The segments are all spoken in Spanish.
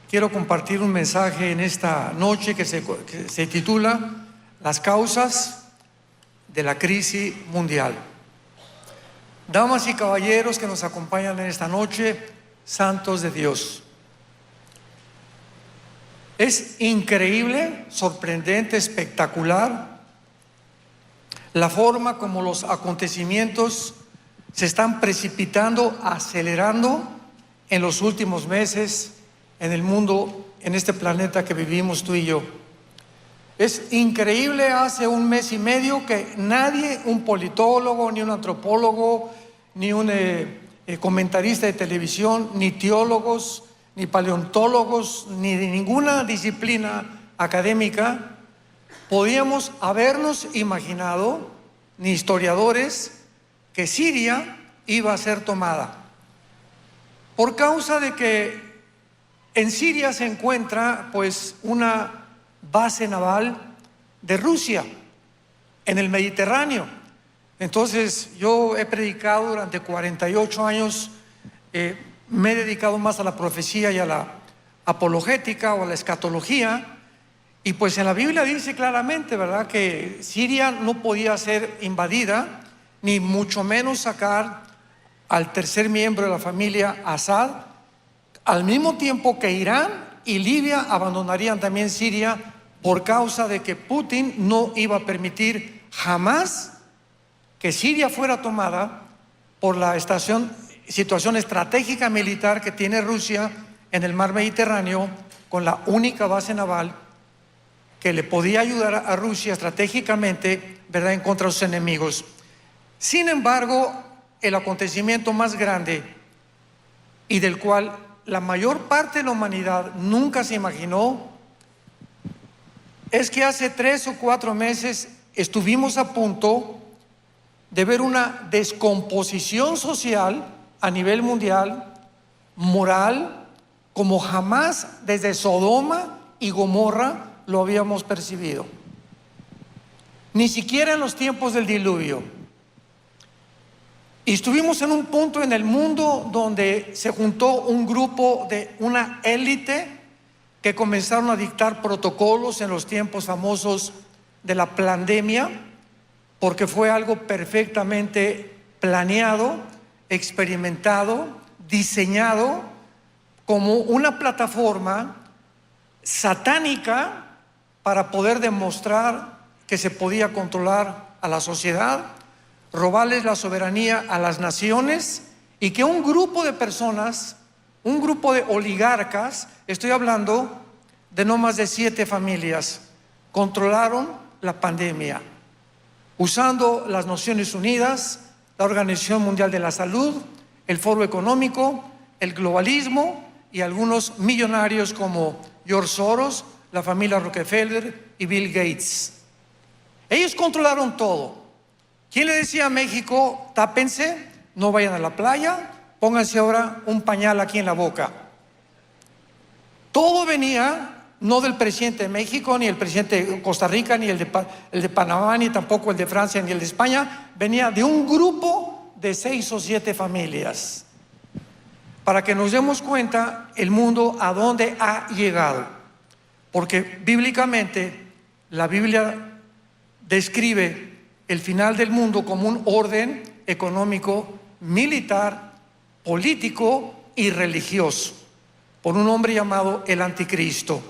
quiero compartir un mensaje en esta noche que se titula Las causas de la crisis mundial. Damas y caballeros que nos acompañan en esta noche, santos de Dios. Es increíble, sorprendente, espectacular la forma como los acontecimientos se están precipitando, acelerando en los últimos meses en el mundo, en este planeta que vivimos tú y yo. Es increíble, hace un mes y medio que nadie, un politólogo, ni un antropólogo, ni un comentarista de televisión, ni teólogos, ni paleontólogos, ni de ninguna disciplina académica podíamos habernos imaginado, ni historiadores, que Siria iba a ser tomada. Por causa de que en Siria se encuentra pues una base naval de Rusia en el Mediterráneo. Entonces yo he predicado durante 48 años, me he dedicado más a la profecía y a la apologética o a la escatología, y pues en la Biblia dice claramente, ¿verdad?, que Siria no podía ser invadida, ni mucho menos sacar al tercer miembro de la familia Assad, al mismo tiempo que Irán y Libia abandonarían también Siria por causa de que Putin no iba a permitir jamás que Siria fuera tomada por la situación estratégica militar que tiene Rusia en el mar Mediterráneo, con la única base naval que le podía ayudar a Rusia estratégicamente, ¿verdad?, en contra de sus enemigos. Sin embargo, el acontecimiento más grande y del cual la mayor parte de la humanidad nunca se imaginó es que hace 3 o 4 meses estuvimos a punto de ver una descomposición social a nivel mundial, moral, como jamás desde Sodoma y Gomorra lo habíamos percibido. Ni siquiera en los tiempos del diluvio. Y estuvimos en un punto en el mundo donde se juntó un grupo de una élite que comenzaron a dictar protocolos en los tiempos famosos de la pandemia, porque fue algo perfectamente planeado, experimentado, diseñado como una plataforma satánica para poder demostrar que se podía controlar a la sociedad, robarles la soberanía a las naciones, y que un grupo de personas, un grupo de oligarcas, estoy hablando de no más de 7 familias, controlaron la pandemia, usando las Naciones Unidas, la Organización Mundial de la Salud, el Foro Económico, el globalismo y algunos millonarios como George Soros, la familia Rockefeller y Bill Gates. Ellos controlaron todo. ¿Quién le decía a México, tápense, no vayan a la playa, pónganse ahora un pañal aquí en la boca? Todo venía no del presidente de México, ni el presidente de Costa Rica, ni el de Panamá, ni tampoco el de Francia, ni el de España. Venía de un grupo de 6 o 7 familias. Para que nos demos cuenta el mundo a dónde ha llegado. Porque bíblicamente la Biblia describe el final del mundo como un orden económico, militar, político y religioso, por un hombre llamado el Anticristo.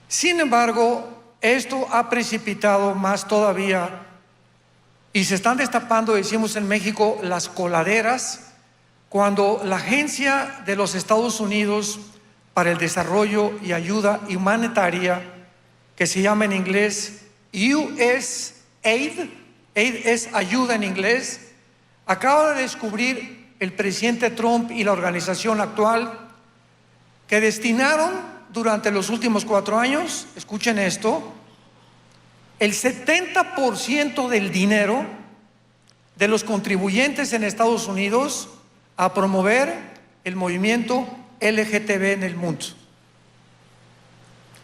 Sin embargo, esto ha precipitado más todavía y se están destapando, decimos en México, las coladeras, cuando la Agencia de los Estados Unidos para el Desarrollo y Ayuda Humanitaria, que se llama en inglés USAID, aid es ayuda en inglés, acaba de descubrir el presidente Trump y la organización actual que destinaron durante los últimos 4 años, escuchen esto, el 70% del dinero de los contribuyentes en Estados Unidos a promover el movimiento LGTB en el mundo.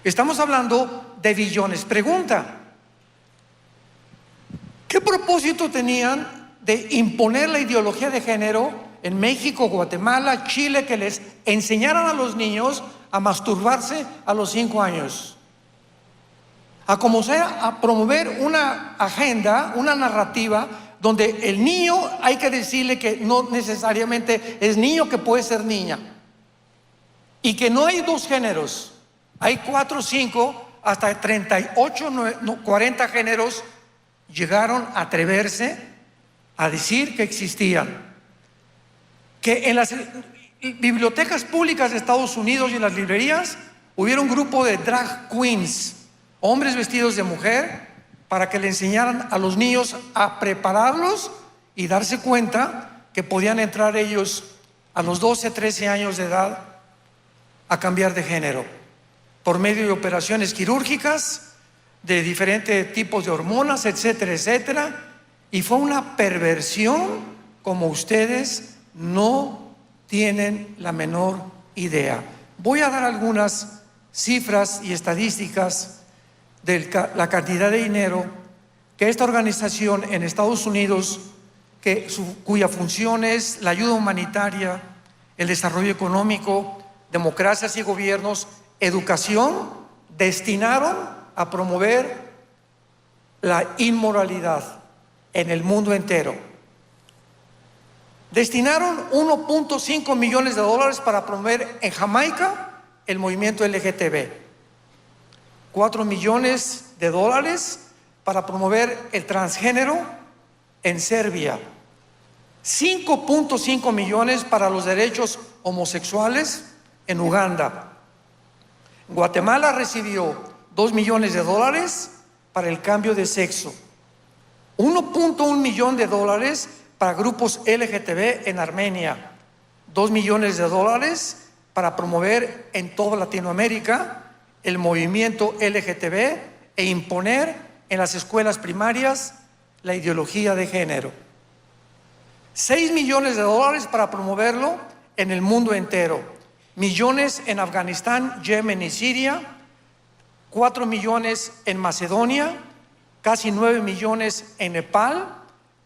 Estamos hablando de billones. Pregunta: ¿qué propósito tenían de imponer la ideología de género en México, Guatemala, Chile, que les enseñaran a los niños a masturbarse a los 5 años. A como sea, a promover una agenda, una narrativa donde el niño hay que decirle que no necesariamente es niño, que puede ser niña. Y que no hay 2 géneros, hay 4, 5, hasta 38, 40 géneros llegaron a atreverse a decir que existían. Que en las bibliotecas públicas de Estados Unidos y en las librerías hubiera un grupo de drag queens, hombres vestidos de mujer, para que le enseñaran a los niños a prepararlos y darse cuenta que podían entrar ellos a los 12, 13 años de edad a cambiar de género por medio de operaciones quirúrgicas, de diferentes tipos de hormonas, etcétera, etcétera. Y fue una perversión como ustedes no tienen la menor idea. Voy a dar algunas cifras y estadísticas de la cantidad de dinero que esta organización en Estados Unidos, cuya función es la ayuda humanitaria, el desarrollo económico, democracias y gobiernos, educación, destinaron a promover la inmoralidad en el mundo entero. Destinaron 1.5 millones de dólares para promover en Jamaica el movimiento LGTB, 4 millones de dólares para promover el transgénero en Serbia, 5.5 millones para los derechos homosexuales en Uganda. Guatemala recibió 2 millones de dólares para el cambio de sexo, 1.1 millón de dólares para grupos LGTB en Armenia, 2 millones de dólares para promover en toda Latinoamérica el movimiento LGTB e imponer en las escuelas primarias la ideología de género. 6 millones de dólares para promoverlo en el mundo entero. Millones en Afganistán, Yemen y Siria, 4 millones en Macedonia, casi 9 millones en Nepal,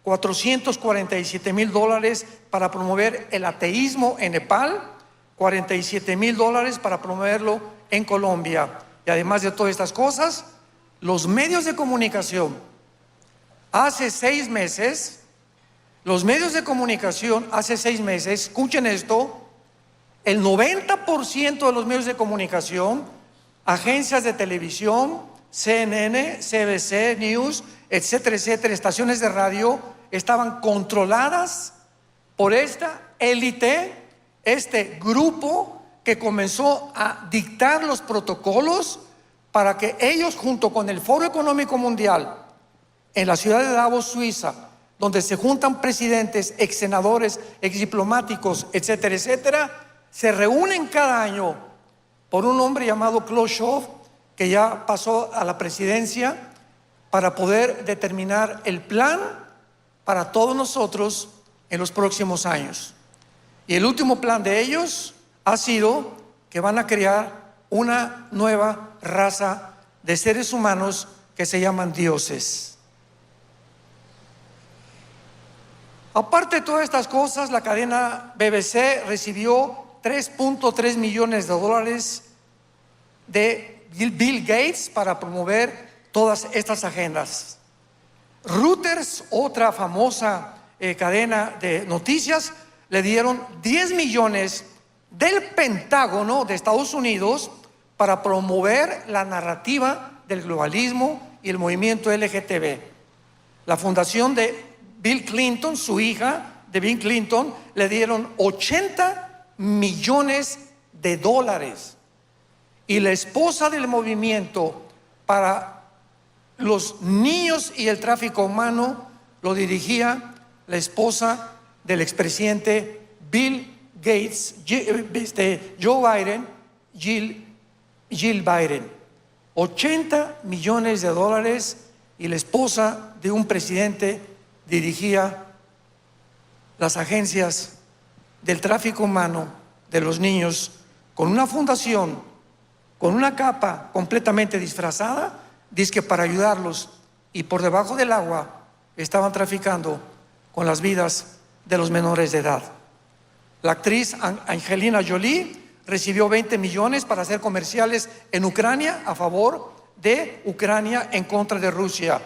447,000 dólares para promover el ateísmo en Nepal, 47,000 dólares para promoverlo en Colombia. Y además de todas estas cosas, los medios de comunicación, hace 6 meses, escuchen esto, el 90% de los medios de comunicación, agencias de televisión, CNN, CBC News, etcétera, etcétera, estaciones de radio, estaban controladas por esta élite, este grupo que comenzó a dictar los protocolos para que ellos, junto con el Foro Económico Mundial, en la ciudad de Davos, Suiza, donde se juntan presidentes, ex senadores, ex diplomáticos, etcétera, etcétera, se reúnen cada año por un hombre llamado Klaus Schwab, que ya pasó a la presidencia, para poder determinar el plan para todos nosotros en los próximos años. Y el último plan de ellos ha sido que van a crear una nueva raza de seres humanos que se llaman dioses. Aparte de todas estas cosas, la cadena BBC recibió 3.3 millones de dólares de Bill Gates para promover todas estas agendas. Reuters, otra famosa cadena de noticias, le dieron 10 millones del Pentágono de Estados Unidos para promover la narrativa del globalismo y el movimiento LGTB. La fundación de Bill Clinton, su hija de Bill Clinton, le dieron 80 millones de dólares. Y la esposa del movimiento para los niños y el tráfico humano lo dirigía la esposa del expresidente Bill Gates, Joe Biden, Jill Biden. 80 millones de dólares, y la esposa de un presidente dirigía las agencias del tráfico humano de los niños, con una fundación, con una capa completamente disfrazada, dizque para ayudarlos, y por debajo del agua estaban traficando con las vidas de los menores de edad. La actriz Angelina Jolie recibió 20 millones para hacer comerciales en Ucrania a favor de Ucrania en contra de Rusia.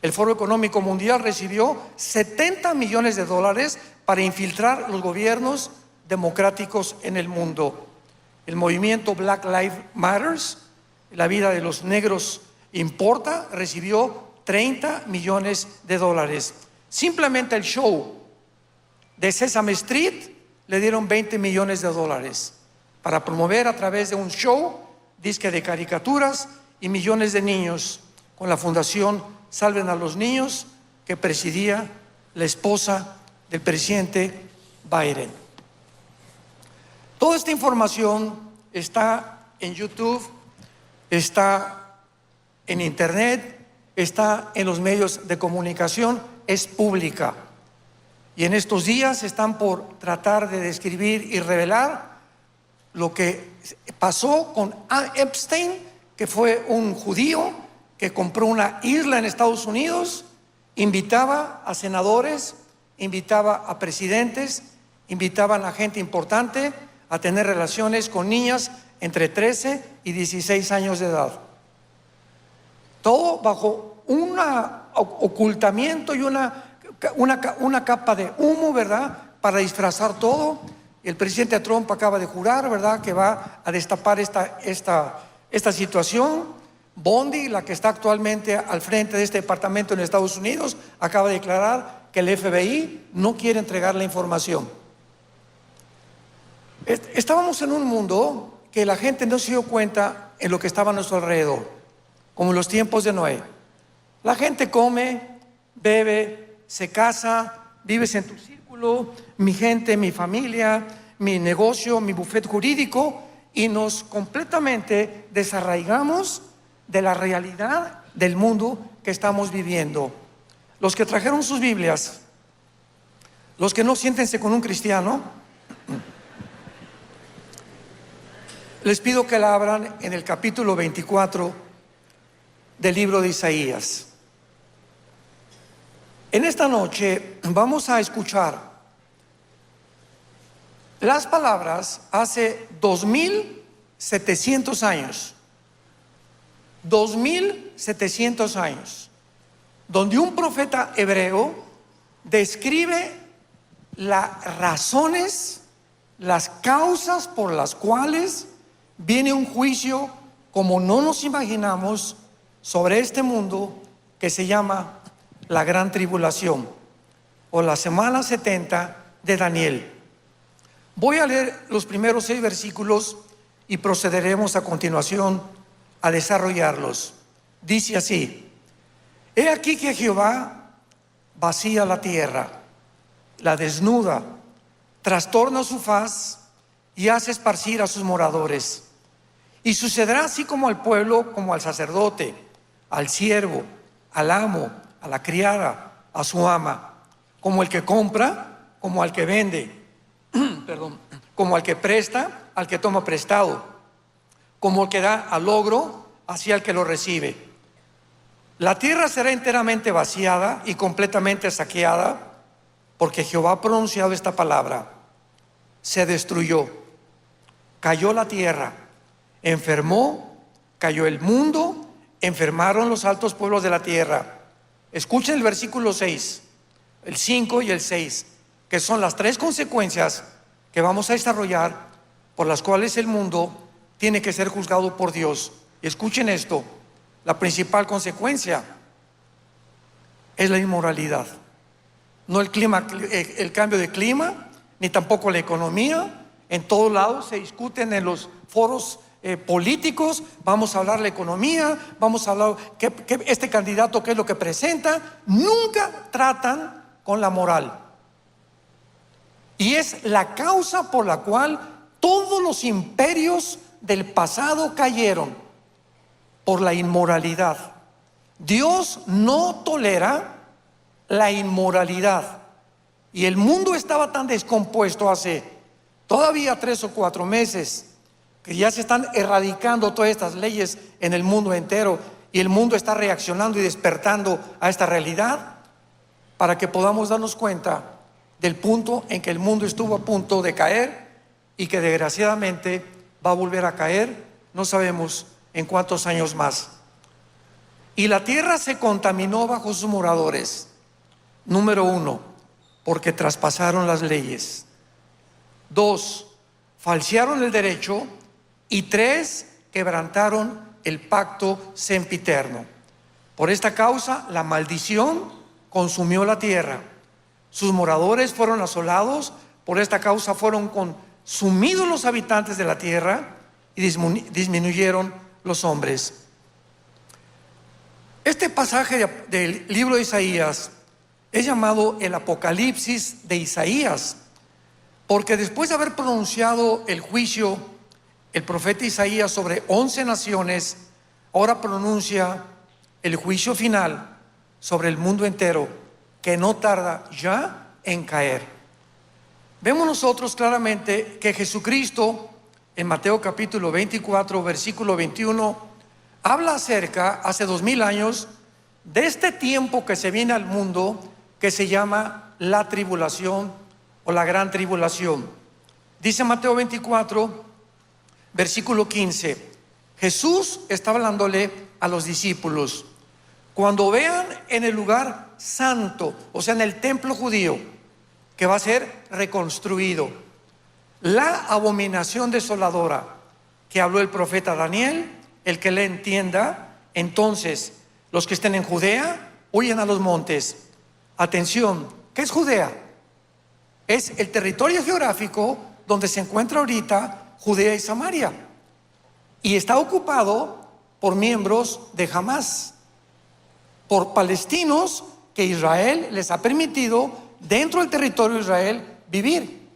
El Foro Económico Mundial recibió 70 millones de dólares para infiltrar los gobiernos democráticos en el mundo. El movimiento Black Lives Matter, la vida de los negros importa, recibió 30 millones de dólares. Simplemente el show de Sesame Street le dieron 20 millones de dólares para promover a través de un show, disque de caricaturas y millones de niños con la fundación Salven a los Niños que presidía la esposa del presidente Biden. Toda esta información está en YouTube, está en Internet, está en los medios de comunicación, es pública. Y en estos días están por tratar de describir y revelar lo que pasó con Epstein, que fue un judío que compró una isla en Estados Unidos, invitaba a senadores, invitaba a presidentes, invitaban a gente importante a tener relaciones con niñas entre 13 y 16 años de edad. Todo bajo un ocultamiento y una capa de humo, ¿verdad?, para disfrazar todo. El presidente Trump acaba de jurar, ¿verdad?, que va a destapar esta situación. Bondi, la que está actualmente al frente de este departamento en Estados Unidos, acaba de declarar que el FBI no quiere entregar la información. Estábamos en un mundo que la gente no se dio cuenta en lo que estaba a nuestro alrededor, como en los tiempos de Noé. La gente come, bebe, se casa, vives en tu círculo, mi gente, mi familia, mi negocio, mi bufete jurídico, y nos completamente desarraigamos de la realidad del mundo que estamos viviendo. Los que trajeron sus Biblias, los que no, siéntense con un cristiano. Les pido que la abran en el capítulo 24 del libro de Isaías. En esta noche vamos a escuchar las palabras hace 2700 años. 2700 años, donde un profeta hebreo describe las razones, las causas por las cuales viene un juicio como no nos imaginamos sobre este mundo que se llama la Gran Tribulación o la semana 70 de Daniel. Voy a leer los primeros 6 versículos y procederemos a continuación a desarrollarlos. Dice así: he aquí que Jehová vacía la tierra, la desnuda, trastorna su faz y hace esparcir a sus moradores. Y sucederá así como al pueblo, como al sacerdote, al siervo, al amo, a la criada, a su ama, como el que compra, como al que vende, como al que presta, al que toma prestado, como el que da al logro, hacia el que lo recibe. La tierra será enteramente vaciada y completamente saqueada, porque Jehová ha pronunciado esta palabra. Se destruyó, cayó la tierra, enfermó, cayó el mundo, enfermaron los altos pueblos de la tierra. Escuchen el versículo 6, el 5 y el 6, que son las 3 consecuencias que vamos a desarrollar por las cuales el mundo tiene que ser juzgado por Dios. Y escuchen esto: la principal consecuencia es la inmoralidad. No el cambio de clima, ni tampoco la economía. En todos lados se discuten en los foros políticos. Vamos a hablar de la economía, vamos a hablar que este candidato qué es lo que presenta. Nunca tratan con la moral. Y es la causa por la cual todos los imperios del pasado cayeron, por la inmoralidad. Dios no tolera la inmoralidad, y el mundo estaba tan descompuesto hace todavía 3 o 4 meses que ya se están erradicando todas estas leyes en el mundo entero, y el mundo está reaccionando y despertando a esta realidad para que podamos darnos cuenta del punto en que el mundo estuvo a punto de caer y que desgraciadamente va a volver a caer, no sabemos en cuántos años más. Y la tierra se contaminó bajo sus moradores. Número 1, porque traspasaron las leyes. 2, falsearon el derecho. Y 3, quebrantaron el pacto sempiterno. Por esta causa, la maldición consumió la tierra. Sus moradores fueron asolados. Por esta causa fueron consumidos los habitantes de la tierra y disminuyeron los hombres. Este pasaje del libro de Isaías es llamado el Apocalipsis de Isaías, porque después de haber pronunciado el juicio, el profeta Isaías sobre 11 naciones, ahora pronuncia el juicio final sobre el mundo entero, que no tarda ya en caer. Vemos nosotros claramente que Jesucristo, en Mateo capítulo 24, versículo 21, habla acerca, hace 2000 años, de este tiempo que se viene al mundo, que se llama la tribulación o la gran tribulación. Dice Mateo 24, versículo 15, Jesús está hablándole a los discípulos: cuando vean en el lugar santo, o sea, en el templo judío, que va a ser reconstruido, la abominación desoladora que habló el profeta Daniel, el que le entienda, entonces los que estén en Judea, huyan a los montes. Atención, ¿qué es Judea? Es el territorio geográfico donde se encuentra ahorita Judea y Samaria, y está ocupado por miembros de Hamás, por palestinos que Israel les ha permitido dentro del territorio de Israel vivir.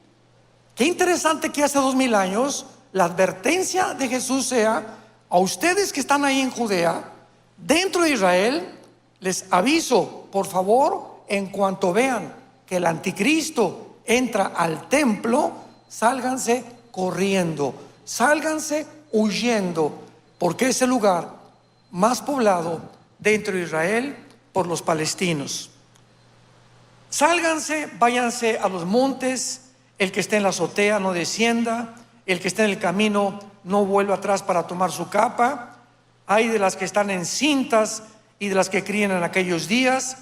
Qué interesante que hace 2000 años la advertencia de Jesús sea: a ustedes que están ahí en Judea, dentro de Israel, les aviso, por favor, en cuanto vean que el anticristo entra al templo, sálganse corriendo, sálganse huyendo, porque es el lugar más poblado dentro de Israel por los palestinos. Sálganse, váyanse a los montes. El que esté en la azotea no descienda, el que esté en el camino no vuelva atrás para tomar su capa. Hay de las que están encintas y de las que crían en aquellos días.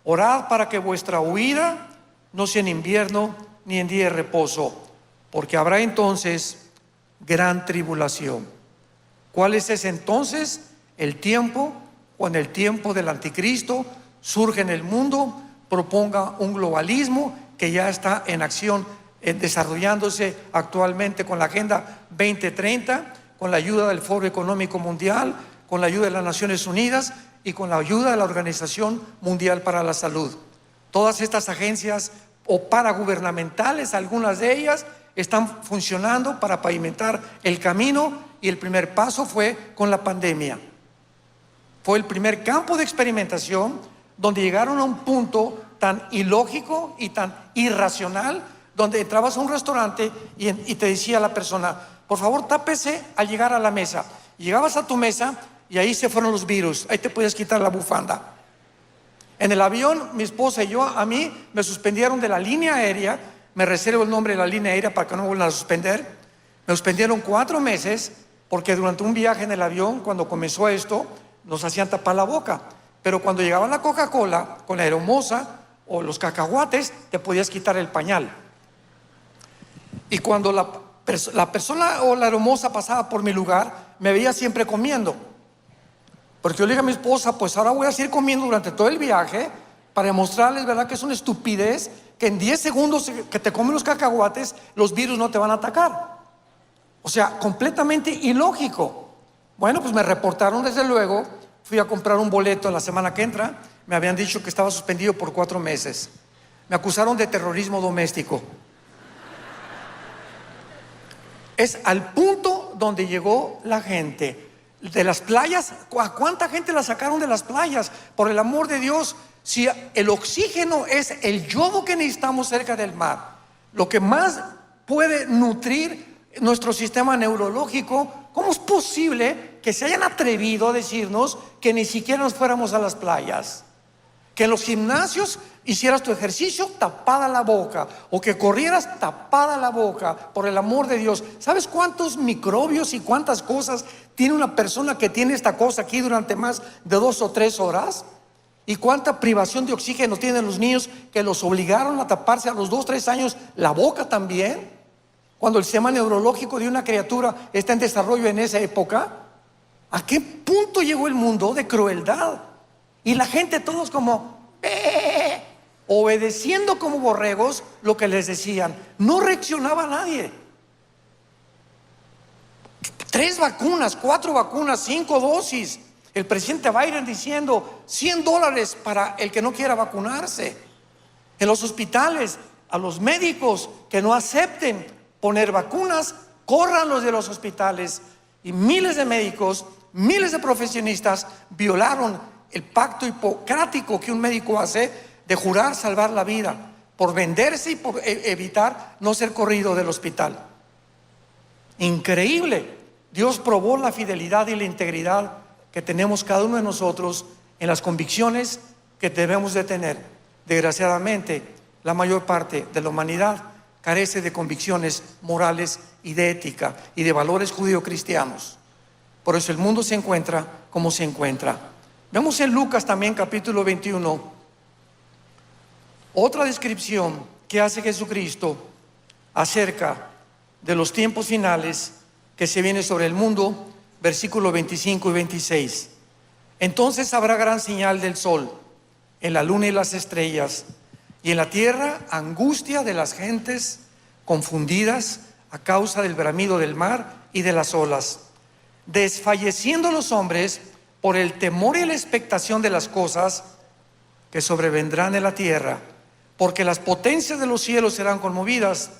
Orad para que vuestra huida no sea en invierno ni en día de reposo, porque habrá entonces gran tribulación. ¿Cuál es ese entonces? El tiempo, cuando el tiempo del anticristo surge en el mundo, proponga un globalismo que ya está en acción, desarrollándose actualmente con la Agenda 2030, con la ayuda del Foro Económico Mundial, con la ayuda de las Naciones Unidas y con la ayuda de la Organización Mundial para la Salud. Todas estas agencias o paragubernamentales, algunas de ellas, están funcionando para pavimentar el camino, y el primer paso fue con la pandemia. Fue el primer campo de experimentación donde llegaron a un punto tan ilógico y tan irracional, donde entrabas a un restaurante y te decía la persona: por favor, tápese al llegar a la mesa. Y llegabas a tu mesa y ahí se fueron los virus, ahí te podías quitar la bufanda. En el avión, mi esposa y yo, a mí me suspendieron de la línea aérea, me reservo el nombre de la línea aérea para que no me vuelvan a suspender. Me suspendieron 4 meses porque durante un viaje en el avión, cuando comenzó esto, nos hacían tapar la boca. Pero cuando llegaba la Coca-Cola con la aeromoza o los cacahuates, te podías quitar el pañal. Y cuando la persona o la aeromoza pasaba por mi lugar, me veía siempre comiendo. Porque yo le dije a mi esposa: pues ahora voy a seguir comiendo durante todo el viaje para demostrarles, ¿verdad?, que es una estupidez, que en 10 segundos que te comen los cacahuates, los virus no te van a atacar. O sea, completamente ilógico. Bueno, pues me reportaron desde luego. Fui a comprar un boleto la semana que entra. Me habían dicho que estaba suspendido por 4 meses. Me acusaron de terrorismo doméstico. Es al punto donde llegó la gente. De las playas, ¿a cuánta gente la sacaron de las playas? Por el amor de Dios, si el oxígeno es el yodo que necesitamos cerca del mar, lo que más puede nutrir nuestro sistema neurológico, ¿cómo es posible que se hayan atrevido a decirnos que ni siquiera nos fuéramos a las playas? Que en los gimnasios hicieras tu ejercicio tapada la boca, o que corrieras tapada la boca, por el amor de Dios. ¿Sabes cuántos microbios y cuántas cosas tiene una persona que tiene esta cosa aquí durante más de 2 o 3 horas? ¿Y cuánta privación de oxígeno tienen los niños que los obligaron a taparse a los 2, 3 años la boca también? Cuando el sistema neurológico de una criatura está en desarrollo en esa época. ¿A qué punto llegó el mundo de crueldad? Y la gente todos como obedeciendo como borregos lo que les decían. No reaccionaba nadie. 3 vacunas, 4 vacunas, 5 dosis. El presidente Biden diciendo $100 para el que no quiera vacunarse. En los hospitales, a los médicos que no acepten poner vacunas, córranlos de los hospitales. Y miles de médicos, miles de profesionistas violaron el pacto hipocrático que un médico hace de jurar salvar la vida por venderse y por evitar no ser corrido del hospital. Increíble. Dios probó la fidelidad y la integridad que tenemos cada uno de nosotros en las convicciones que debemos de tener. Desgraciadamente, la mayor parte de la humanidad carece de convicciones morales y de ética y de valores judio-cristianos. Por eso el mundo se encuentra como se encuentra. Vemos en Lucas también capítulo 21 otra descripción que hace Jesucristo acerca de los tiempos finales que se vienen sobre el mundo, versículos 25 y 26. Entonces habrá gran señal del sol, en la luna y las estrellas, y en la tierra angustia de las gentes confundidas a causa del bramido del mar y de las olas, desfalleciendo los hombres por el temor y la expectación de las cosas que sobrevendrán en la tierra, porque las potencias de los cielos serán conmovidas,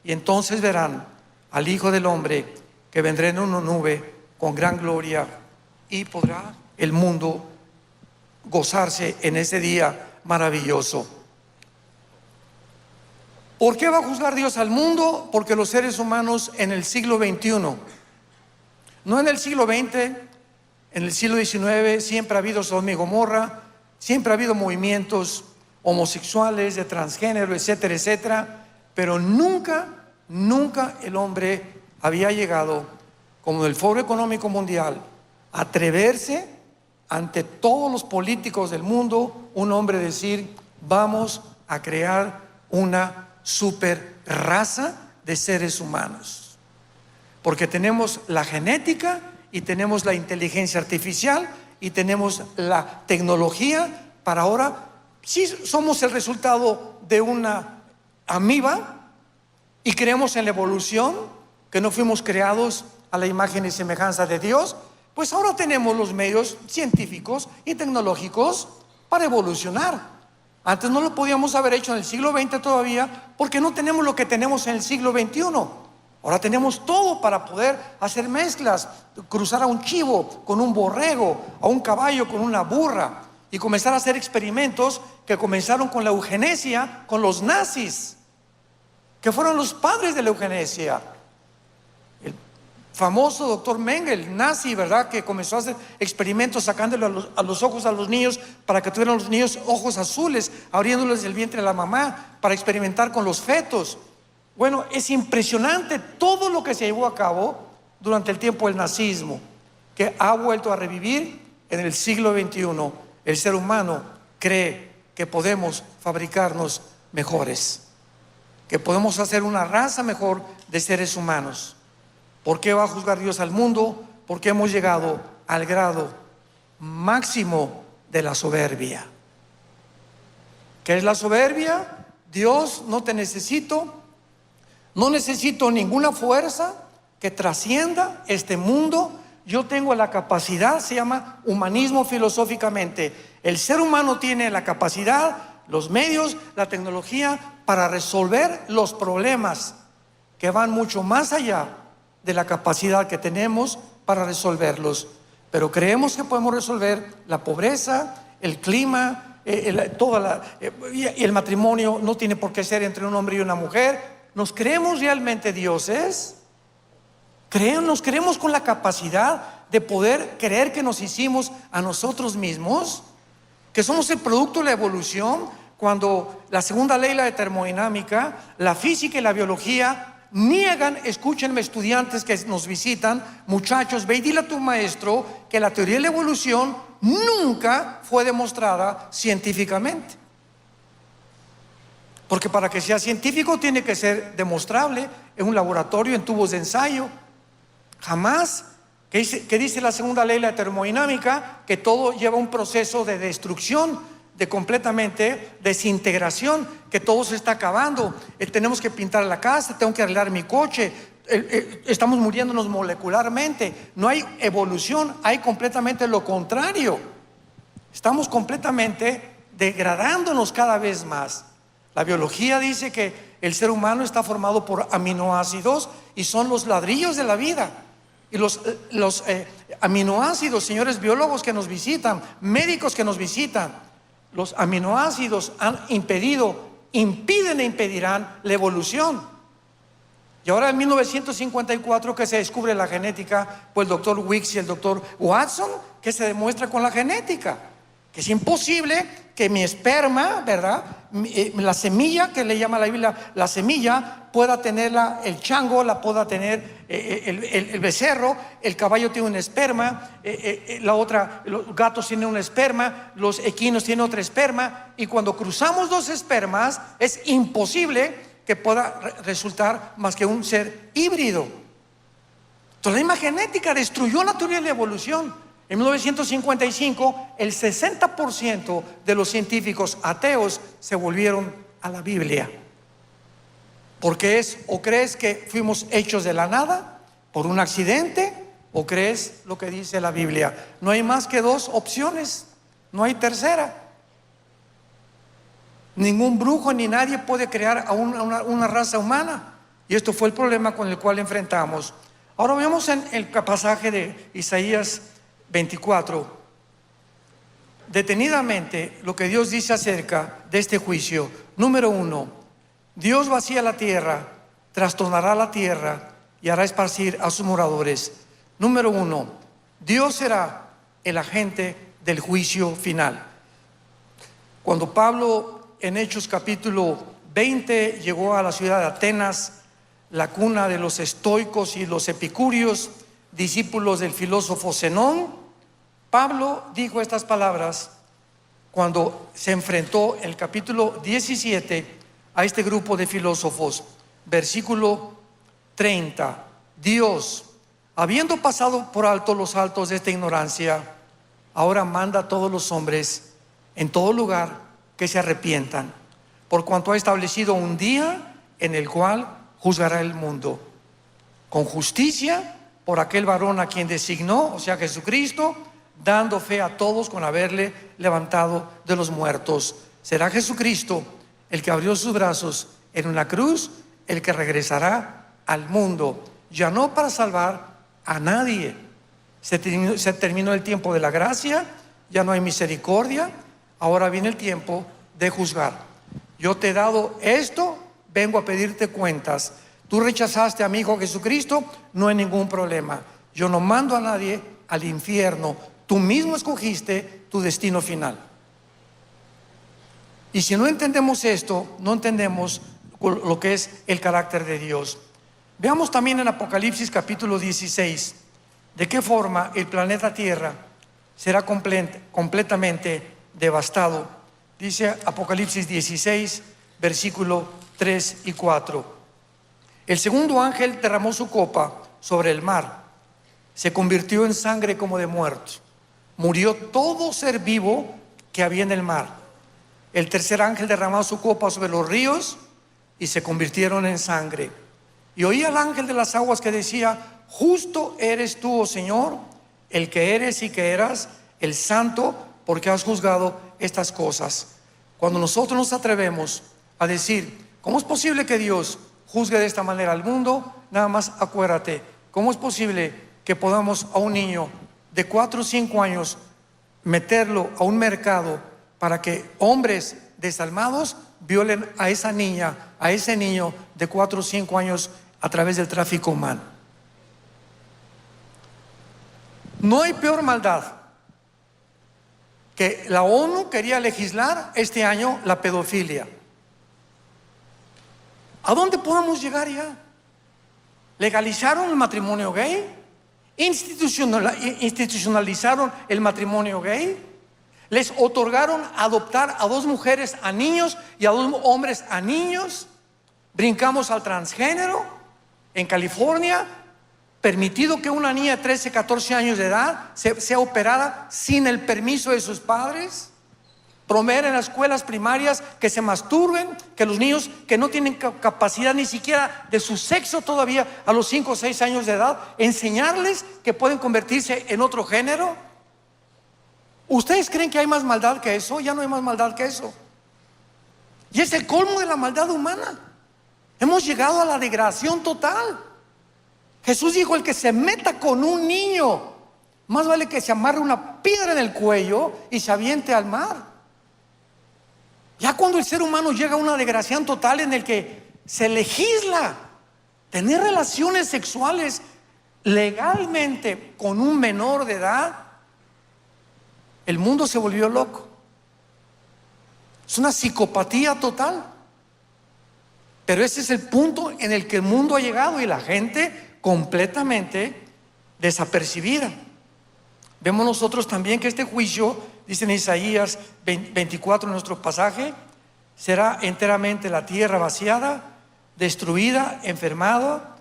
y entonces verán al Hijo del Hombre que vendrá en una nube con gran gloria, y podrá el mundo gozarse en ese día maravilloso. ¿Por qué va a juzgar Dios al mundo? Porque los seres humanos en el siglo XXI, no en el siglo XX, en el siglo XIX siempre ha habido Sodoma y Gomorra, siempre ha habido movimientos homosexuales, de transgénero, etcétera, etcétera, pero nunca el hombre había llegado, como el Foro Económico Mundial, a atreverse ante todos los políticos del mundo, un hombre decir: vamos a crear una super raza de seres humanos, porque tenemos la genética y tenemos la inteligencia artificial y tenemos la tecnología para ahora. Si somos el resultado de una amiba y creemos en la evolución, que no fuimos creados a la imagen y semejanza de Dios, pues ahora tenemos los medios científicos y tecnológicos para evolucionar. Antes no lo podíamos haber hecho en el siglo XX todavía, porque no tenemos lo que tenemos en el siglo XXI. Ahora tenemos todo para poder hacer mezclas, cruzar a un chivo con un borrego, a un caballo con una burra, y comenzar a hacer experimentos que comenzaron con la eugenesia, con los nazis, que fueron los padres de la eugenesia. El famoso doctor Mengele, nazi, ¿verdad?, que comenzó a hacer experimentos sacándole a los ojos a los niños para que tuvieran los niños ojos azules, abriéndoles el vientre a la mamá para experimentar con los fetos. Bueno, es impresionante todo lo que se llevó a cabo durante el tiempo del nazismo, que ha vuelto a revivir en el siglo XXI. El ser humano cree que podemos fabricarnos mejores, que podemos hacer una raza mejor de seres humanos. ¿Por qué va a juzgar Dios al mundo? Porque hemos llegado al grado máximo de la soberbia. ¿Qué es la soberbia? Dios, no te necesito, no necesito ninguna fuerza que trascienda este mundo. Yo tengo la capacidad, se llama humanismo filosóficamente. El ser humano tiene la capacidad, los medios, la tecnología para resolver los problemas que van mucho más allá de la capacidad que tenemos para resolverlos. Pero creemos que podemos resolver la pobreza, el clima, y el matrimonio no tiene por qué ser entre un hombre y una mujer. ¿Nos creemos realmente dioses? ¿Nos creemos con la capacidad de poder creer que nos hicimos a nosotros mismos? que somos el producto de la evolución, cuando la segunda ley, la de termodinámica, la física y la biología niegan. Escúchenme, estudiantes que nos visitan, muchachos, ve y dile a tu maestro que la teoría de la evolución nunca fue demostrada científicamente. Porque para que sea científico tiene que ser demostrable en un laboratorio, en tubos de ensayo. Jamás. ¿Qué dice la segunda ley, la termodinámica? Que todo lleva un proceso de destrucción, de completamente desintegración, que todo se está acabando. Tenemos que pintar la casa, tengo que arreglar mi coche, estamos muriéndonos molecularmente. No hay evolución, hay completamente lo contrario. Estamos completamente degradándonos cada vez más. La biología dice que el ser humano está formado por aminoácidos y son los ladrillos de la vida. Y los aminoácidos, señores biólogos que nos visitan, médicos que nos visitan, los aminoácidos impiden e impedirán la evolución. Y ahora en 1954 que se descubre la genética, pues el doctor Weeks y el doctor Watson, que se demuestra con la genética que es imposible que mi esperma, ¿verdad? La semilla, que le llama la Biblia la semilla, pueda tenerla el chango, la pueda tener el becerro, el caballo tiene un esperma, los gatos tienen un esperma, los equinos tienen otra esperma, y cuando cruzamos dos espermas es imposible que pueda resultar más que un ser híbrido. Entonces la misma genética destruyó la teoría de la evolución. En 1955, el 60% de los científicos ateos se volvieron a la Biblia. Porque o crees que fuimos hechos de la nada por un accidente, o crees lo que dice la Biblia. No hay más que dos opciones, no hay tercera. Ningún brujo ni nadie puede crear a una raza humana. Y esto fue el problema con el cual enfrentamos. Ahora vemos en el pasaje de Isaías 24, detenidamente lo que Dios dice acerca de este juicio. Número 1, Dios vacía la tierra, trastornará la tierra y hará esparcir a sus moradores. Número 1, Dios será el agente del juicio final. Cuando Pablo en Hechos capítulo 20 llegó a la ciudad de Atenas, la cuna de los estoicos y los epicúreos, discípulos del filósofo Zenón, Pablo dijo estas palabras cuando se enfrentó en el capítulo 17 a este grupo de filósofos. Versículo 30, Dios, habiendo pasado por alto los altos de esta ignorancia, ahora manda a todos los hombres en todo lugar que se arrepientan, por cuanto ha establecido un día en el cual juzgará el mundo con justicia por aquel varón a quien designó, o sea Jesucristo, dando fe a todos con haberle levantado de los muertos. Será Jesucristo el que abrió sus brazos en una cruz, el que regresará al mundo, ya no para salvar a nadie. Se terminó el tiempo de la gracia, ya no hay misericordia, ahora viene el tiempo de juzgar. Yo te he dado esto, vengo a pedirte cuentas. Tú rechazaste a mi Hijo Jesucristo, no hay ningún problema. Yo no mando a nadie al infierno. Tú mismo escogiste tu destino final. Y si no entendemos esto, no entendemos lo que es el carácter de Dios. Veamos también en Apocalipsis capítulo 16 de qué forma el planeta Tierra será completamente devastado. Dice Apocalipsis 16, versículo 3 y 4. El segundo ángel derramó su copa sobre el mar. Se convirtió en sangre como de muertos. Murió todo ser vivo que había en el mar. El tercer ángel derramó su copa sobre los ríos y se convirtieron en sangre. Y oí al ángel de las aguas que decía: justo eres tú, oh Señor, el que eres y que eras, el santo, porque has juzgado estas cosas. Cuando nosotros nos atrevemos a decir: ¿cómo es posible que Dios juzgue de esta manera al mundo? Nada más acuérdate, ¿cómo es posible que podamos a un niño de 4 o 5 años meterlo a un mercado para que hombres desalmados violen a esa niña, a ese niño de 4 o 5 años a través del tráfico humano? No hay peor maldad que la ONU quería legislar este año la pedofilia. ¿A dónde podemos llegar ya? Legalizaron el matrimonio gay, institucionalizaron el matrimonio gay, les otorgaron adoptar a 2 mujeres a niños y a 2 hombres a niños. Brincamos al transgénero. En California, permitido que una niña de 13, 14 años de edad sea operada sin el permiso de sus padres. Promover en las escuelas primarias que se masturben, que los niños que no tienen capacidad ni siquiera de su sexo todavía a los 5 o 6 años de edad, enseñarles que pueden convertirse en otro género. ¿Ustedes creen que hay más maldad que eso? Ya no hay más maldad que eso. Y es el colmo de la maldad humana. Hemos llegado a la degradación total. Jesús dijo: el que se meta con un niño, más vale que se amarre una piedra en el cuello y se aviente al mar. Ya cuando el ser humano llega a una degradación total en el que se legisla tener relaciones sexuales legalmente con un menor de edad, el mundo se volvió loco. Es una psicopatía total. Pero ese es el punto en el que el mundo ha llegado y la gente completamente desapercibida. Vemos nosotros también que este juicio, dice en Isaías 24, en nuestro pasaje, será enteramente la tierra vaciada, destruida, enfermada,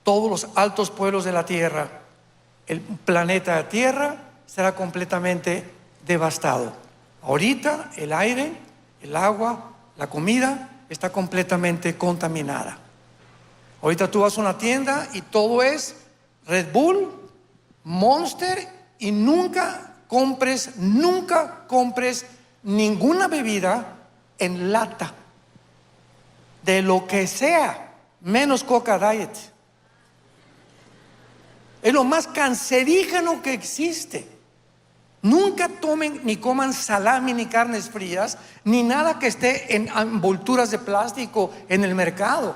todos los altos pueblos de la tierra. El planeta Tierra será completamente devastado. Ahorita el aire, el agua, la comida está completamente contaminada. Ahorita tú vas a una tienda y todo es Red Bull, Monster, y nunca compres ninguna bebida en lata, de lo que sea, menos Coca Diet. Es lo más cancerígeno que existe. Nunca tomen ni coman salami ni carnes frías, ni nada que esté en envolturas de plástico en el mercado.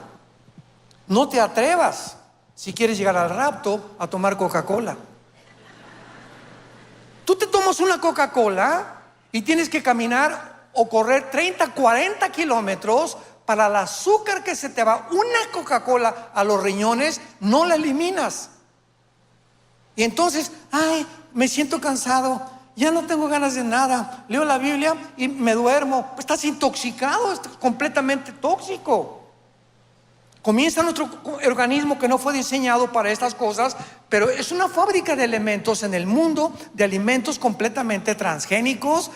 No te atrevas, si quieres llegar al rapto, a tomar Coca-Cola. Tú te tomas una Coca-Cola y tienes que caminar o correr 30, 40 kilómetros para el azúcar que se te va. Una Coca-Cola a los riñones no la eliminas. Y entonces, ay, me siento cansado, ya no tengo ganas de nada, leo la Biblia y me duermo. Estás intoxicado, estás completamente tóxico. Comienza nuestro organismo, que no fue diseñado para estas cosas, pero es una fábrica de elementos en el mundo, de alimentos completamente transgénicos,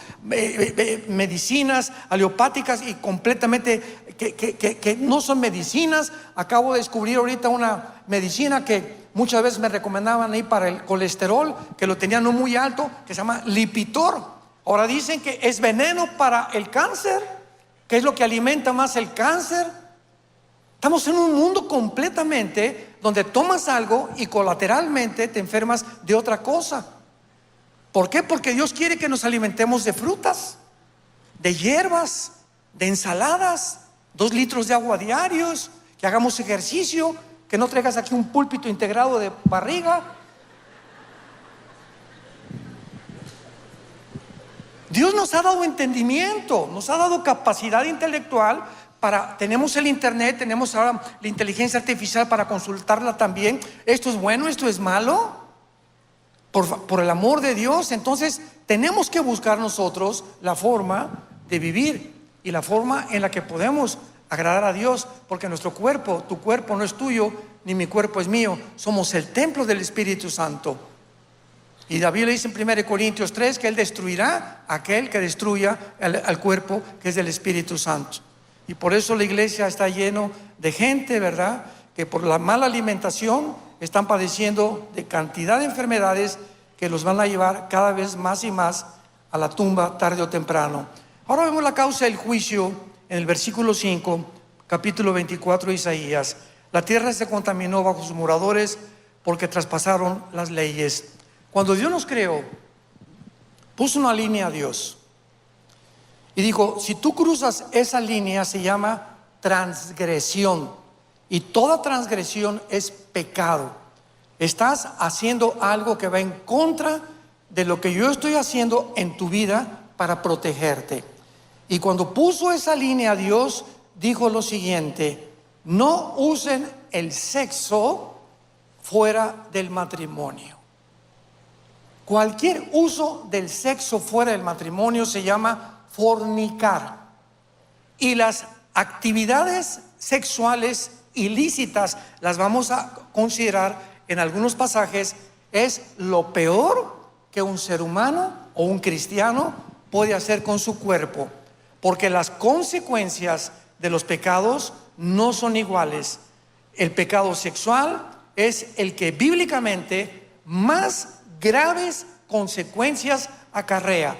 medicinas alopáticas y completamente que no son medicinas. Acabo de descubrir ahorita una medicina que muchas veces me recomendaban ahí para el colesterol, que lo tenían no muy alto, que se llama Lipitor. Ahora dicen que es veneno para el cáncer, que es lo que alimenta más el cáncer. Estamos en un mundo completamente donde tomas algo y colateralmente te enfermas de otra cosa. ¿Por qué? Porque Dios quiere que nos alimentemos de frutas, de hierbas, de ensaladas, 2 litros de agua diarios, que hagamos ejercicio, que no traigas aquí un púlpito integrado de barriga. Dios nos ha dado entendimiento, nos ha dado capacidad intelectual. Tenemos el internet, tenemos ahora la inteligencia artificial para consultarla también. Esto es bueno, esto es malo, por el amor de Dios. Entonces tenemos que buscar nosotros la forma de vivir y la forma en la que podemos agradar a Dios, porque nuestro cuerpo, tu cuerpo no es tuyo, ni mi cuerpo es mío. Somos el templo del Espíritu Santo. Y David le dice en 1 Corintios 3 que Él destruirá a aquel que destruya al cuerpo que es del Espíritu Santo. Y por eso la iglesia está lleno de gente, ¿verdad?, que por la mala alimentación están padeciendo de cantidad de enfermedades que los van a llevar cada vez más y más a la tumba tarde o temprano. Ahora vemos la causa del juicio en el versículo 5, capítulo 24 de Isaías. La tierra se contaminó bajo sus moradores porque traspasaron las leyes. Cuando Dios nos creó, puso una línea a Dios. Y dijo, si tú cruzas esa línea se llama transgresión. Y toda transgresión es pecado. Estás haciendo algo que va en contra de lo que yo estoy haciendo en tu vida para protegerte. Y cuando puso esa línea, Dios dijo lo siguiente: no usen el sexo fuera del matrimonio. Cualquier uso del sexo fuera del matrimonio se llama fornicar. Y las actividades sexuales ilícitas, las vamos a considerar en algunos pasajes, es lo peor que un ser humano o un cristiano puede hacer con su cuerpo, porque las consecuencias de los pecados no son iguales. El pecado sexual es el que bíblicamente más graves consecuencias acarrea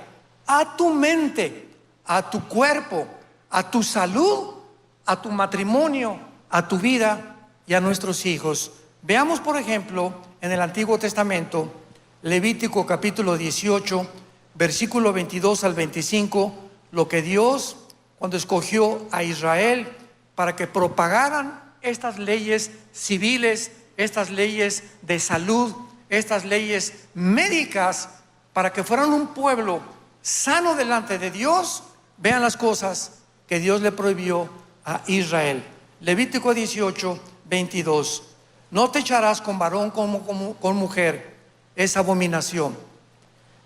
a tu mente, a tu cuerpo, a tu salud, a tu matrimonio, a tu vida y a nuestros hijos. Veamos, por ejemplo, en el Antiguo Testamento, Levítico capítulo 18, versículo 22 al 25, lo que Dios, cuando escogió a Israel para que propagaran estas leyes civiles, estas leyes de salud, estas leyes médicas, para que fueran un pueblo sano delante de Dios. Vean las cosas que Dios le prohibió a Israel. Levítico 18, 22. No te echarás con varón como con mujer, es abominación.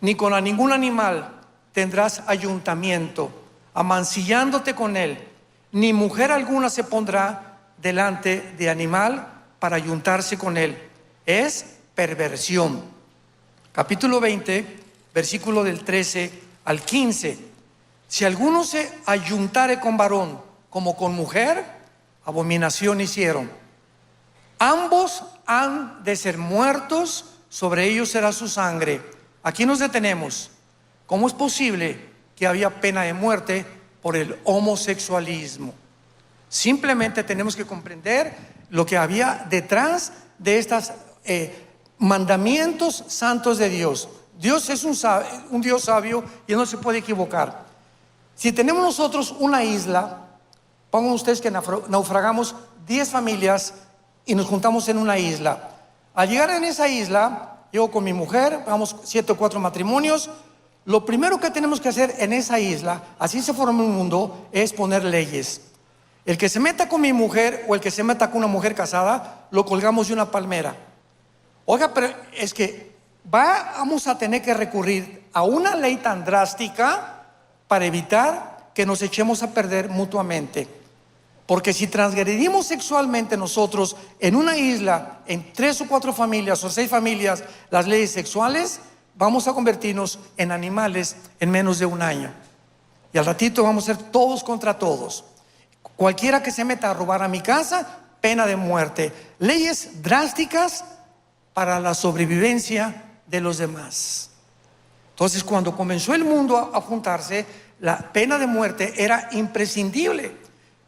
Ni con ningún animal tendrás ayuntamiento, amancillándote con él. Ni mujer alguna se pondrá delante de animal para ayuntarse con él. Es perversión. Capítulo 20, versículo del 13 al 15. Si alguno se ayuntare con varón como con mujer, abominación hicieron. Ambos han de ser muertos, sobre ellos será su sangre. Aquí nos detenemos. ¿Cómo es posible que había pena de muerte por el homosexualismo? Simplemente tenemos que comprender lo que había detrás de estos mandamientos santos de Dios. Dios es un Dios sabio y Él no se puede equivocar. Si tenemos nosotros una isla, pongan ustedes que naufragamos 10 familias y nos juntamos en una isla. Al llegar en esa isla, llego con mi mujer, vamos 7 o 4 matrimonios. Lo primero que tenemos que hacer en esa isla, así se forma un mundo, es poner leyes. El que se meta con mi mujer o el que se meta con una mujer casada, lo colgamos de una palmera. Oiga, pero es que vamos a tener que recurrir a una ley tan drástica para evitar que nos echemos a perder mutuamente. Porque si transgredimos sexualmente nosotros en una isla, en 3 o 4 familias o 6 familias, las leyes sexuales, vamos a convertirnos en animales en menos de un año. Y al ratito vamos a ser todos contra todos. Cualquiera que se meta a robar a mi casa, pena de muerte. Leyes drásticas para la sobrevivencia de los demás. Entonces, cuando comenzó el mundo a juntarse, la pena de muerte era imprescindible,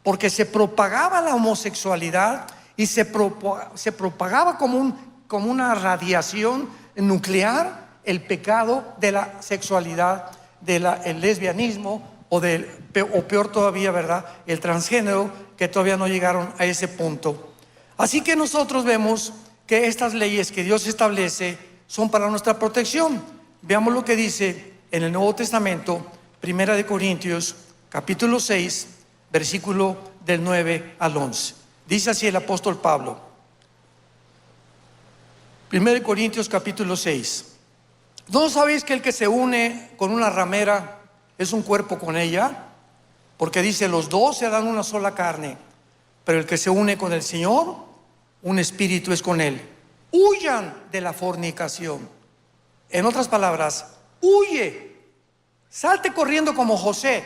porque se propagaba la homosexualidad y se propagaba como una radiación nuclear el pecado de la sexualidad, el lesbianismo o peor todavía, ¿verdad?, el transgénero, que todavía no llegaron a ese punto. Así que nosotros vemos que estas leyes que Dios establece son para nuestra protección. Veamos lo que dice en el Nuevo Testamento, Primera de Corintios, capítulo 6, versículo del 9 al 11. Dice así el apóstol Pablo. Primera de Corintios, capítulo 6. ¿No sabéis que el que se une con una ramera es un cuerpo con ella? Porque dice, los dos se dan una sola carne. Pero el que se une con el Señor, un espíritu es con él. Huyan de la fornicación. En otras palabras, huye. Salte corriendo como José.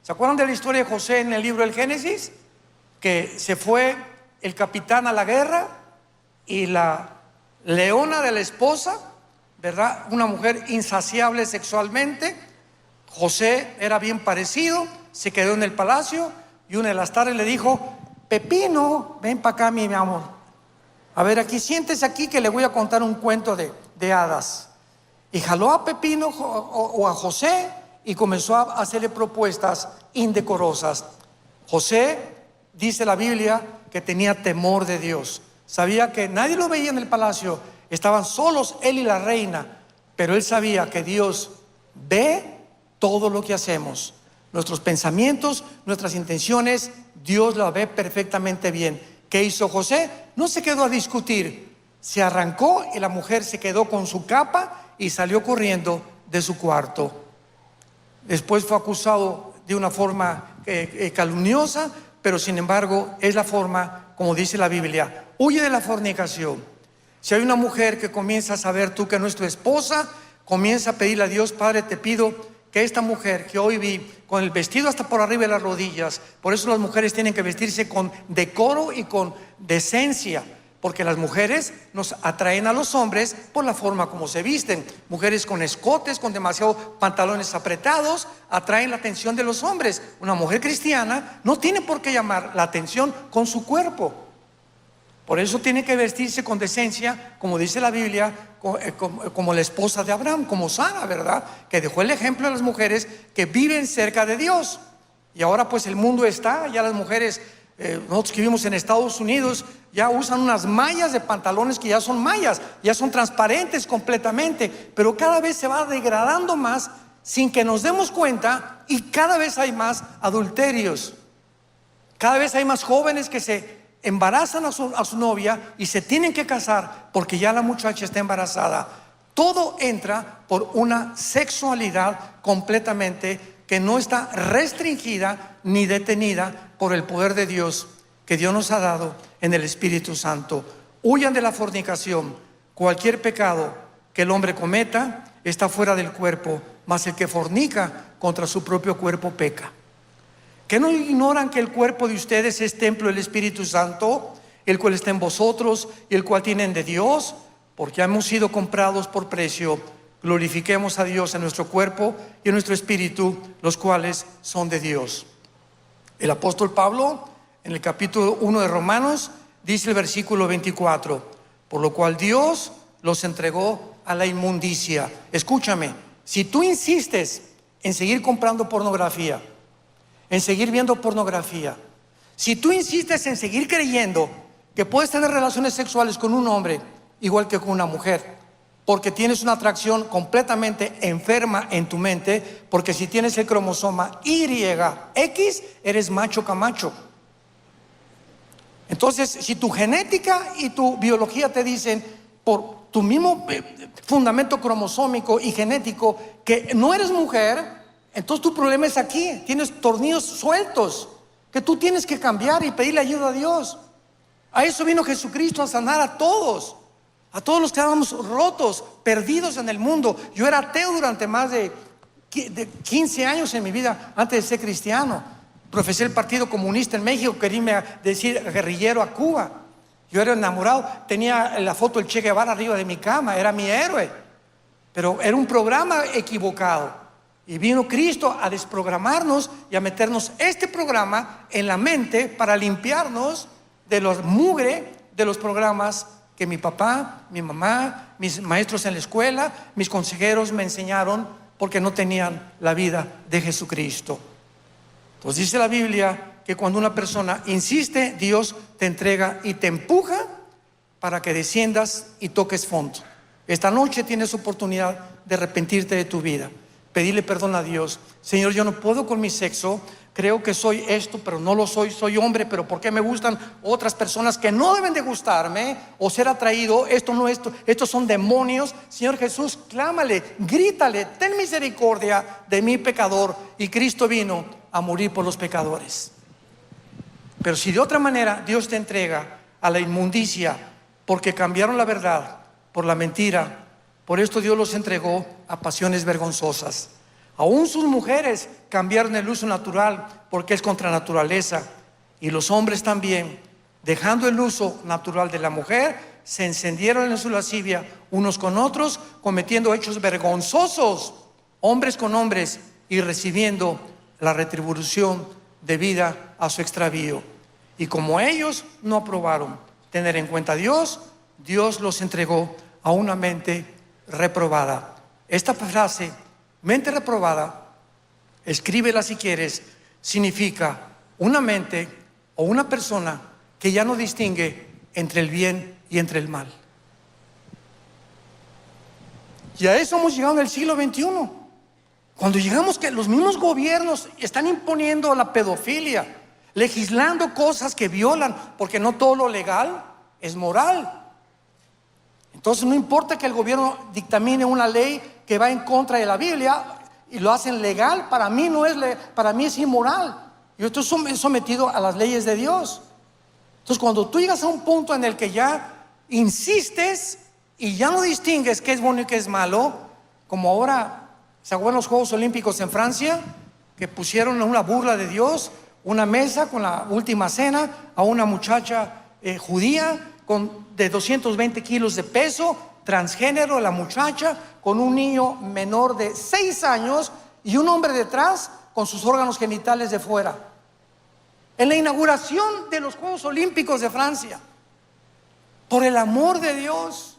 ¿Se acuerdan de la historia de José en el libro del Génesis? Que se fue el capitán a la guerra y la leona de la esposa, ¿verdad?, una mujer insaciable sexualmente. José era bien parecido, se quedó en el palacio y una de las tardes le dijo, Pepino, ven para acá, mi amor. A ver, aquí, siéntese aquí que le voy a contar un cuento de hadas. Y jaló a Pepino o a José y comenzó a hacerle propuestas indecorosas. José, dice la Biblia, que tenía temor de Dios. Sabía que nadie lo veía en el palacio, estaban solos él y la reina, pero él sabía que Dios ve todo lo que hacemos, nuestros pensamientos, nuestras intenciones, Dios lo ve perfectamente bien. ¿Qué hizo José? No se quedó a discutir, se arrancó y la mujer se quedó con su capa y salió corriendo de su cuarto. Después fue acusado de una forma calumniosa, pero sin embargo es la forma, como dice la Biblia, huye de la fornicación. Si hay una mujer que comienza a saber tú que no es tu esposa, comienza a pedirle a Dios: Padre, te pido que esta mujer que hoy vi con el vestido hasta por arriba de las rodillas, por eso las mujeres tienen que vestirse con decoro y con decencia, porque las mujeres nos atraen a los hombres por la forma como se visten. Mujeres con escotes, con demasiados pantalones apretados, atraen la atención de los hombres. Una mujer cristiana no tiene por qué llamar la atención con su cuerpo. Por eso tiene que vestirse con decencia, como dice la Biblia, como la esposa de Abraham, como Sara, ¿verdad? Que dejó el ejemplo de las mujeres que viven cerca de Dios. Y ahora pues el mundo está, ya las mujeres, nosotros que vivimos en Estados Unidos, ya usan unas mallas de pantalones que ya son mallas, ya son transparentes completamente, pero cada vez se va degradando más sin que nos demos cuenta, y cada vez hay más adulterios. Cada vez hay más jóvenes que se embarazan a su novia y se tienen que casar porque ya la muchacha está embarazada. Todo entra por una sexualidad completamente que no está restringida ni detenida por el poder de Dios que Dios nos ha dado en el Espíritu Santo. Huyan de la fornicación. Cualquier pecado que el hombre cometa está fuera del cuerpo, mas el que fornica contra su propio cuerpo peca. ¿Que no ignoran que el cuerpo de ustedes es templo del Espíritu Santo, el cual está en vosotros y el cual tienen de Dios? Porque hemos sido comprados por precio. Glorifiquemos a Dios en nuestro cuerpo y en nuestro espíritu, los cuales son de Dios. El apóstol Pablo, en el capítulo 1 de Romanos, dice el versículo 24: por lo cual Dios los entregó a la inmundicia. Escúchame, si tú insistes en seguir comprando pornografía, en seguir viendo pornografía, si tú insistes en seguir creyendo que puedes tener relaciones sexuales con un hombre igual que con una mujer, porque tienes una atracción completamente enferma en tu mente, porque si tienes el cromosoma YX, eres macho camacho. Entonces, si tu genética y tu biología te dicen, por tu mismo fundamento cromosómico y genético, que no eres mujer, entonces tu problema es aquí. Tienes tornillos sueltos que tú tienes que cambiar y pedirle ayuda a Dios. A eso vino Jesucristo, a sanar a todos los que estábamos rotos, perdidos en el mundo. Yo era ateo durante más de 15 años en mi vida antes de ser cristiano. Profesé el Partido Comunista en México, quería decir guerrillero a Cuba. Yo era enamorado, tenía la foto del Che Guevara arriba de mi cama, era mi héroe. Pero era un programa equivocado. Y vino Cristo a desprogramarnos y a meternos este programa en la mente para limpiarnos de los mugre de los programas que mi papá, mi mamá, mis maestros en la escuela, mis consejeros me enseñaron, porque no tenían la vida de Jesucristo. Entonces dice la Biblia que cuando una persona insiste, Dios te entrega y te empuja para que desciendas y toques fondo. Esta noche tienes oportunidad de arrepentirte de tu vida, pedirle perdón a Dios. Señor, yo no puedo con mi sexo, creo que soy esto, pero no lo soy, soy hombre, pero ¿por qué me gustan otras personas que no deben de gustarme o ser atraído? Estos son demonios. Señor Jesús, clámale, grítale, ten misericordia de mi pecador. Y Cristo vino a morir por los pecadores. Pero si de otra manera Dios te entrega a la inmundicia, porque cambiaron la verdad por la mentira, por esto Dios los entregó a pasiones vergonzosas. Aún sus mujeres cambiaron el uso natural porque es contra naturaleza. Y los hombres también, dejando el uso natural de la mujer, se encendieron en su lascivia unos con otros, cometiendo hechos vergonzosos, hombres con hombres, y recibiendo la retribución debida a su extravío. Y como ellos no aprobaron tener en cuenta a Dios, Dios los entregó a una mente reprobada. Esta frase, mente reprobada, escríbela si quieres, significa una mente o una persona que ya no distingue entre el bien y entre el mal. Y a eso hemos llegado en el siglo XXI. Cuando llegamos que los mismos gobiernos están imponiendo la pedofilia, legislando cosas que violan, porque no todo lo legal es moral. Entonces no importa que el gobierno dictamine una ley que va en contra de la Biblia y lo hacen legal, para mí no es para mí es inmoral. Yo estoy sometido a las leyes de Dios. Entonces cuando tú llegas a un punto en el que ya insistes y ya no distingues qué es bueno y qué es malo, como ahora ¿se acuerdan los Juegos Olímpicos en Francia? Que pusieron una burla de Dios, una mesa con la última cena a una muchacha judía de 220 kilos de peso, transgénero la muchacha, con un niño menor de 6 años y un hombre detrás con sus órganos genitales de fuera. En la inauguración de los Juegos Olímpicos de Francia, por el amor de Dios.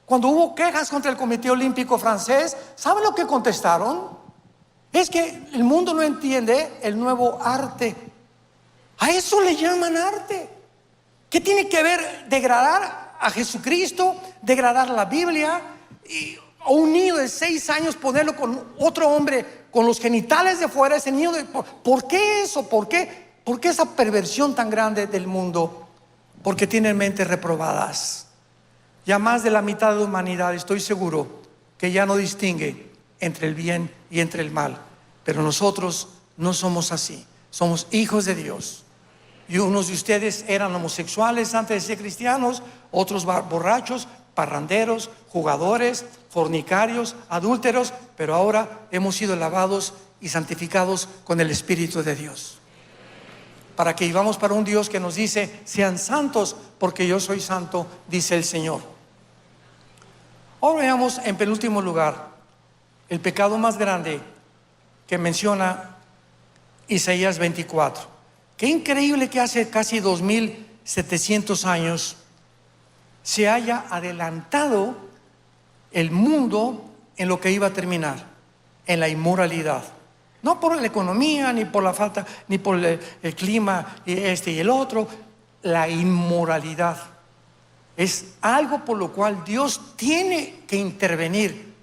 Cuando hubo quejas contra el Comité Olímpico francés, ¿saben lo que contestaron? Es que el mundo no entiende el nuevo arte. A eso le llaman arte. ¿Qué tiene que ver degradar a Jesucristo, degradar la Biblia, y a un niño de 6 años ponerlo con otro hombre con los genitales de fuera? Ese niño ¿por qué eso? ¿Por qué esa perversión tan grande del mundo? Porque tienen mentes reprobadas. Ya más de la mitad de la humanidad, estoy seguro, que ya no distingue entre el bien y entre el mal. Pero nosotros no somos así. Somos hijos de Dios. Y unos de ustedes eran homosexuales antes de ser cristianos, otros borrachos, parranderos, jugadores, fornicarios, adúlteros, pero ahora hemos sido lavados y santificados con el Espíritu de Dios. Para que vivamos para un Dios que nos dice: sean santos porque yo soy santo, dice el Señor. Ahora veamos en penúltimo lugar el pecado más grande que menciona Isaías 24. Qué increíble que hace casi 2700 años se haya adelantado el mundo en lo que iba a terminar, en la inmoralidad. No por la economía, ni por la falta, ni por el clima, y y el otro. La inmoralidad es algo por lo cual Dios tiene que intervenir.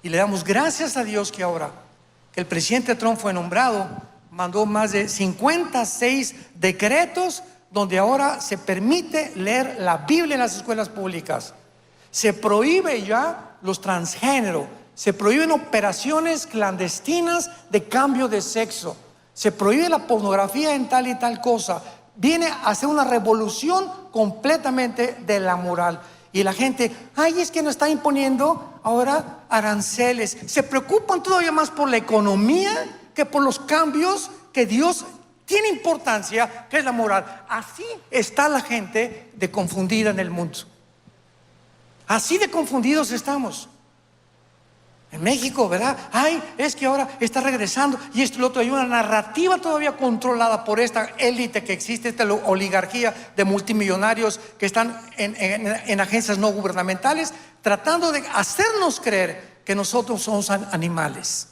Y le damos gracias a Dios que ahora que el presidente Trump fue nombrado, mandó más de 56 decretos donde ahora se permite leer la Biblia en las escuelas públicas. Se prohíbe ya los transgéneros. Se prohíben operaciones clandestinas de cambio de sexo. Se prohíbe la pornografía en tal y tal cosa. Viene a hacer una revolución completamente de la moral. Y la gente, es que nos está imponiendo ahora aranceles. Se preocupan todavía más por la economía que por los cambios que Dios tiene importancia, que es la moral. Así está la gente de confundida en el mundo. Así de confundidos estamos. En México, ¿verdad? Es que ahora está regresando y esto y lo otro. Hay una narrativa todavía controlada por esta élite que existe, esta oligarquía de multimillonarios que están en agencias no gubernamentales, tratando de hacernos creer que nosotros somos animales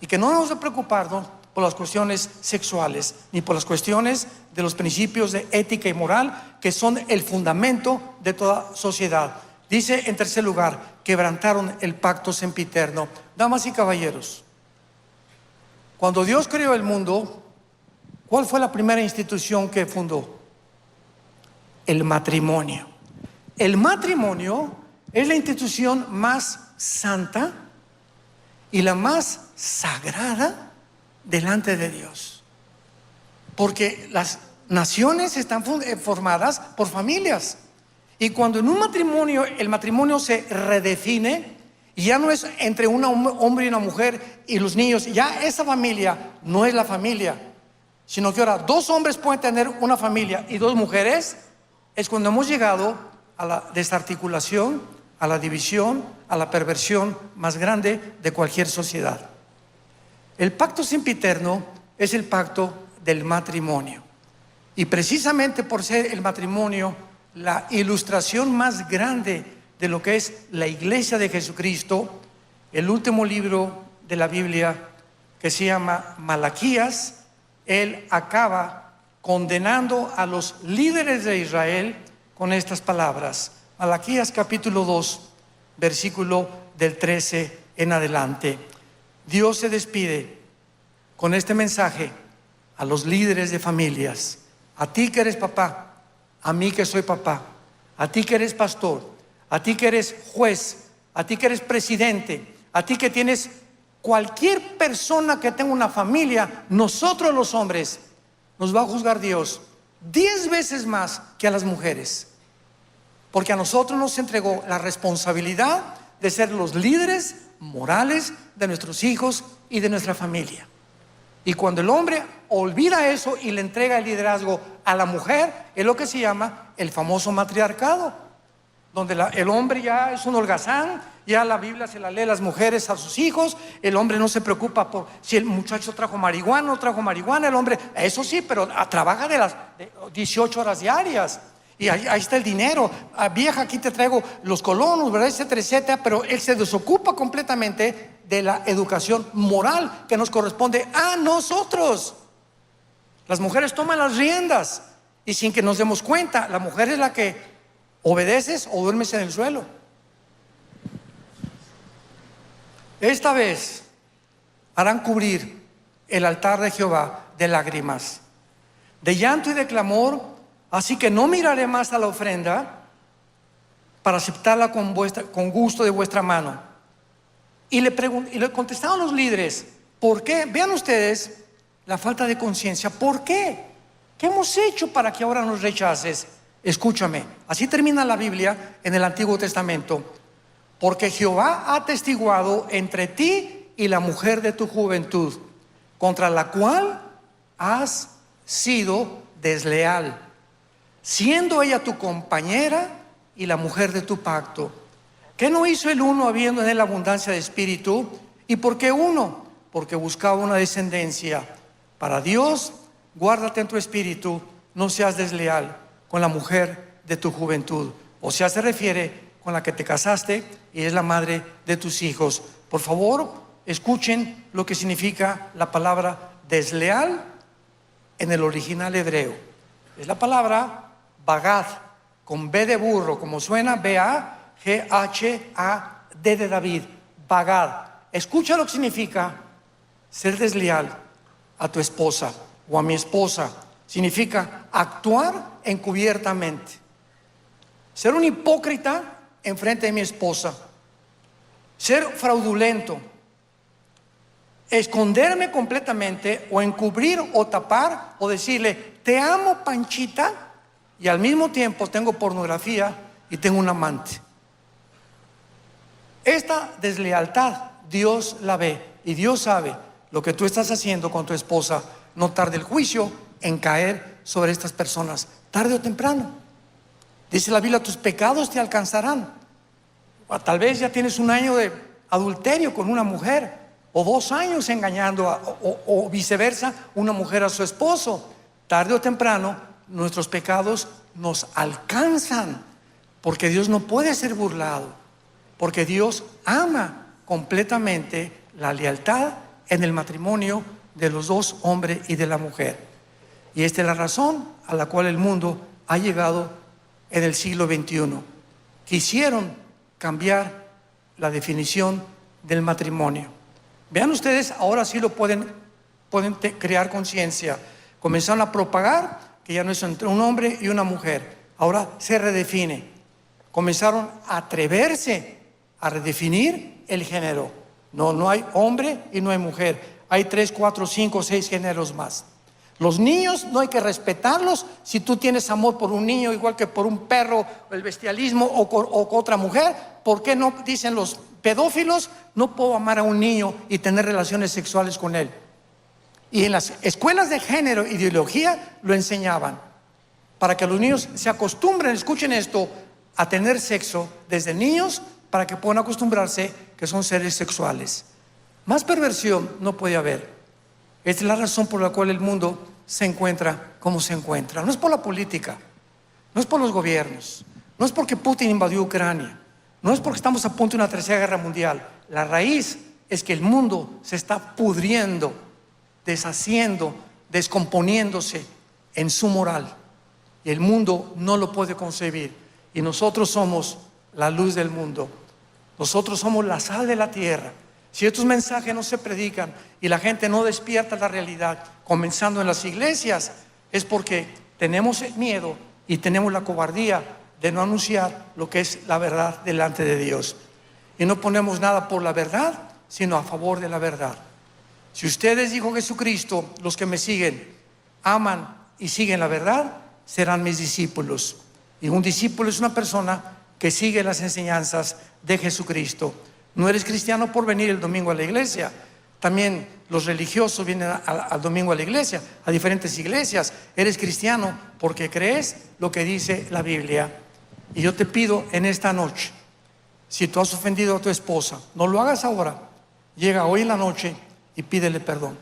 y que no nos debemos preocuparnos por las cuestiones sexuales ni por las cuestiones de los principios de ética y moral que son el fundamento de toda sociedad. Dice en tercer lugar, quebrantaron el pacto sempiterno. Damas y caballeros, cuando Dios creó el mundo, ¿cuál fue la primera institución que fundó? El matrimonio. El matrimonio es la institución más santa y la más sagrada delante de Dios. Porque las naciones están formadas por familias. Y cuando en un matrimonio, el matrimonio se redefine, y ya no es entre un hombre y una mujer y los niños, ya esa familia no es la familia, sino que ahora 2 hombres pueden tener una familia y 2 mujeres, es cuando hemos llegado a la desarticulación, a la división, a la perversión más grande de cualquier sociedad. El pacto sempiterno es el pacto del matrimonio. Y precisamente por ser el matrimonio la ilustración más grande de lo que es la iglesia de Jesucristo, el último libro de la Biblia que se llama Malaquías, él acaba condenando a los líderes de Israel con estas palabras. Malaquías capítulo 2, versículo del 13 en adelante. Dios se despide con este mensaje a los líderes de familias, a ti que eres papá, a mí que soy papá, a ti que eres pastor, a ti que eres juez, a ti que eres presidente, a ti que tienes cualquier persona que tenga una familia. Nosotros los hombres nos va a juzgar Dios 10 veces más que a las mujeres, porque a nosotros nos entregó la responsabilidad de ser los líderes morales de nuestros hijos y de nuestra familia. Y cuando el hombre olvida eso y le entrega el liderazgo a la mujer, es lo que se llama el famoso matriarcado, donde el hombre ya es un holgazán, ya la Biblia se la lee las mujeres a sus hijos, el hombre no se preocupa por si el muchacho trajo marihuana o no trajo marihuana, el hombre, eso sí, pero trabaja de 18 horas diarias. Y ahí está el dinero. Vieja, aquí te traigo los colonos, ¿verdad? Etcétera, etcétera. Pero él se desocupa completamente de la educación moral que nos corresponde a nosotros. Las mujeres toman las riendas y sin que nos demos cuenta, la mujer es la que obedeces o duermes en el suelo. Esta vez harán cubrir el altar de Jehová de lágrimas, de llanto y de clamor. Así que no miraré más a la ofrenda para aceptarla con gusto de vuestra mano. Y le contestaron los líderes, ¿por qué? Vean ustedes la falta de conciencia. ¿Por qué? ¿Qué hemos hecho para que ahora nos rechaces? Escúchame, así termina la Biblia en el Antiguo Testamento. Porque Jehová ha atestiguado entre ti y la mujer de tu juventud, contra la cual has sido desleal, siendo ella tu compañera y la mujer de tu pacto. ¿Qué no hizo el uno habiendo en él abundancia de espíritu? ¿Y por qué uno? Porque buscaba una descendencia. Para Dios, guárdate en tu espíritu, no seas desleal con la mujer de tu juventud. O sea, se refiere con la que te casaste y es la madre de tus hijos. Por favor, escuchen lo que significa la palabra desleal en el original hebreo. Es la palabra bagad, con B de burro, como suena, B-A-G-H-A-D de David, bagad. Escucha lo que significa ser desleal a tu esposa o a mi esposa. Significa actuar encubiertamente, ser un hipócrita en frente de mi esposa, ser fraudulento, esconderme completamente o encubrir o tapar o decirle te amo Panchita y al mismo tiempo tengo pornografía y tengo un amante. Esta deslealtad Dios la ve y Dios sabe lo que tú estás haciendo con tu esposa. No tarde el juicio en caer sobre estas personas, tarde o temprano. Dice la Biblia, tus pecados te alcanzarán. O tal vez ya tienes un año de adulterio con una mujer, o 2 años engañando o viceversa, una mujer a su esposo. Tarde o temprano nuestros pecados nos alcanzan, porque Dios no puede ser burlado, porque Dios ama completamente la lealtad en el matrimonio de los dos, hombre y de la mujer. Y esta es la razón a la cual el mundo ha llegado en el siglo XXI. Quisieron cambiar la definición del matrimonio. Vean ustedes, ahora sí lo pueden crear conciencia. Comenzaron a propagar que ya no es entre un hombre y una mujer, ahora se redefine. Comenzaron a atreverse a redefinir el género. No hay hombre y no hay mujer. Hay 3, 4, 5, 6 géneros más. Los niños no hay que respetarlos. Si tú tienes amor por un niño igual que por un perro, el bestialismo o con otra mujer, ¿por qué no dicen los pedófilos? No puedo amar a un niño y tener relaciones sexuales con él. Y en las escuelas de género e ideología lo enseñaban, para que los niños se acostumbren, escuchen esto, a tener sexo desde niños, para que puedan acostumbrarse que son seres sexuales. Más perversión no puede haber. Esta es la razón por la cual el mundo se encuentra como se encuentra. No es por la política, no es por los gobiernos, no es porque Putin invadió Ucrania, no es porque estamos a punto de una tercera guerra mundial. La raíz es que el mundo se está pudriendo, deshaciendo, descomponiéndose en su moral, y el mundo no lo puede concebir. Y nosotros somos la luz del mundo, nosotros somos la sal de la tierra, Si estos mensajes no se predican y la gente no despierta la realidad, comenzando en las iglesias, es porque tenemos el miedo y tenemos la cobardía de no anunciar lo que es la verdad delante de Dios. Y no ponemos nada por la verdad, sino a favor de la verdad. Si ustedes, dijo Jesucristo, los que me siguen, aman y siguen la verdad, serán mis discípulos. Y un discípulo es una persona que sigue las enseñanzas de Jesucristo. No eres cristiano por venir el domingo a la iglesia. También los religiosos vienen al domingo a la iglesia, a diferentes iglesias. Eres cristiano porque crees lo que dice la Biblia. Y yo te pido en esta noche, si tú has ofendido a tu esposa, no lo hagas ahora. Llega hoy en la noche y pídele perdón.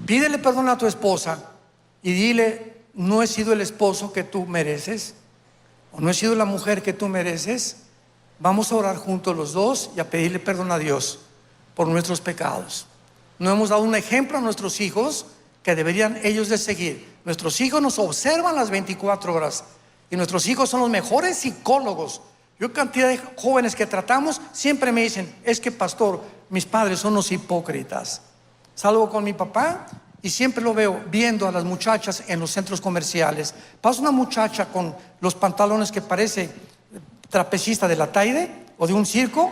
Pídele perdón a tu esposa y dile: no he sido el esposo que tú mereces, o no he sido la mujer que tú mereces. Vamos a orar juntos los dos y a pedirle perdón a Dios por nuestros pecados. No hemos dado un ejemplo a nuestros hijos que deberían ellos de seguir. Nuestros hijos nos observan las 24 horas y nuestros hijos son los mejores psicólogos. Yo, cantidad de jóvenes que tratamos, siempre me dicen: es que pastor, mis padres son unos hipócritas. Salgo con mi papá y siempre lo veo viendo a las muchachas en los centros comerciales. Pasa una muchacha con los pantalones que parece trapecista de la Taide o de un circo,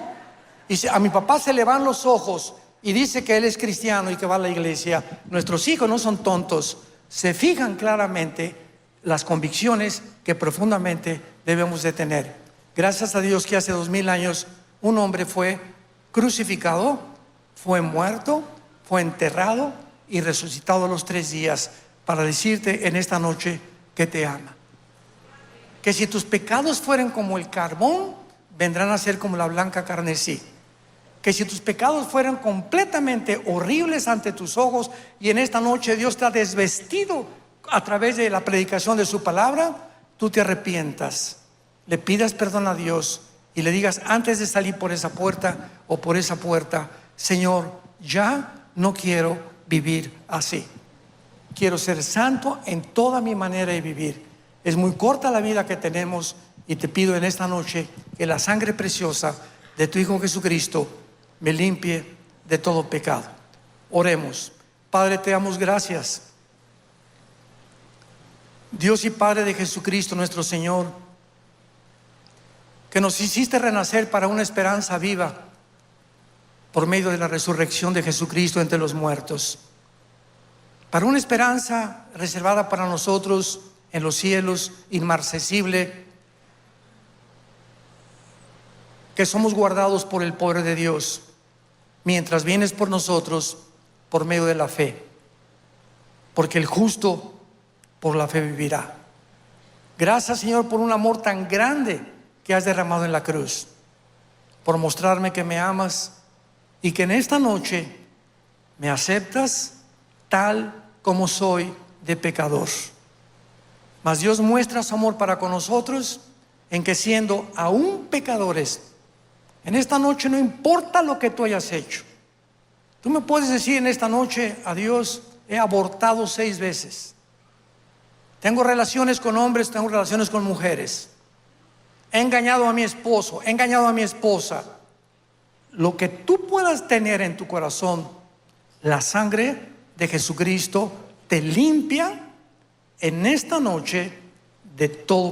y a mi papá se le van los ojos y dice que él es cristiano y que va a la iglesia. Nuestros hijos no son tontos, se fijan claramente las convicciones que profundamente debemos de tener. Gracias a Dios que hace 2000 años un hombre fue crucificado, fue muerto, fue enterrado y resucitado a los 3 días para decirte en esta noche que te ama. Que si tus pecados fueran como el carbón, vendrán a ser como la blanca carmesí. Que si tus pecados fueran completamente horribles ante tus ojos, y en esta noche Dios te ha desvestido a través de la predicación de su palabra, tú te arrepientas, le pidas perdón a Dios y le digas antes de salir por esa puerta o por esa puerta: Señor, ya no quiero vivir así. Quiero ser santo en toda mi manera de vivir. Es muy corta la vida que tenemos y te pido en esta noche que la sangre preciosa de tu Hijo Jesucristo me limpie de todo pecado. Oremos. Padre, te damos gracias. Dios y Padre de Jesucristo nuestro Señor, que nos hiciste renacer para una esperanza viva por medio de la resurrección de Jesucristo entre los muertos, para una esperanza reservada para nosotros en los cielos, inmarcesible, que somos guardados por el poder de Dios mientras vienes por nosotros por medio de la fe, porque el justo por la fe vivirá. Gracias, Señor, por un amor tan grande que has derramado en la cruz, por mostrarme que me amas y que en esta noche me aceptas tal como soy de pecador. Mas Dios muestra su amor para con nosotros en que, siendo aún pecadores, en esta noche no importa lo que tú hayas hecho. Tú me puedes decir en esta noche: a Dios, he abortado 6 veces. Tengo relaciones con hombres, tengo relaciones con mujeres. He engañado a mi esposo, he engañado a mi esposa. Lo que tú puedas tener en tu corazón, la sangre de Jesucristo te limpia en esta noche de todo